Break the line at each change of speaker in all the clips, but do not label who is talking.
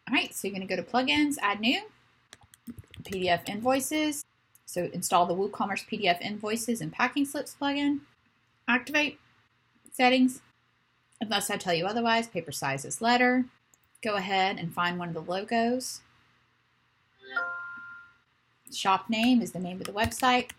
All right, so you're going to go to plugins, add new, PDF invoices. So install the WooCommerce PDF invoices and packing slips plugin. Activate settings. Unless I tell you otherwise, paper sizes letter. Go ahead and find one of the logos. Shop name is the name of the website.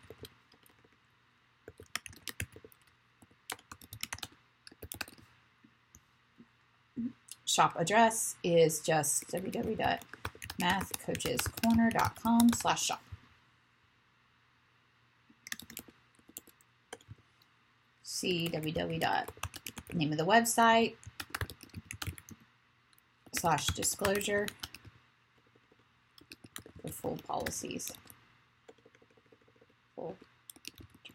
Shop address is just www.mathcoachescorner.com/shop. See www.name of the website /disclosure for full policies. Full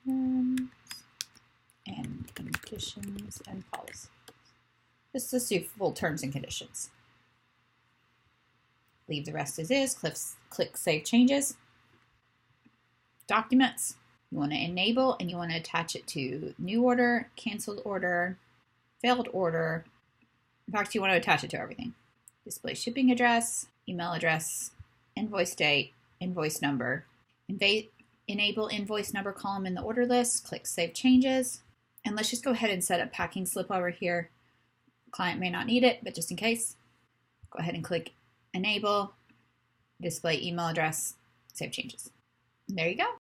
terms and conditions and policies. Just let's do full terms and conditions. Leave the rest as is. Click Save Changes. Documents. You want to enable and you want to attach it to new order, canceled order, failed order. In fact, you want to attach it to everything. Display shipping address, email address, invoice date, invoice number. Enable invoice number column in the order list. Click Save Changes. And let's just go ahead and set up packing slip over here. Client may not need it, but just in case, go ahead and click Enable, display email address, save changes. And there you go.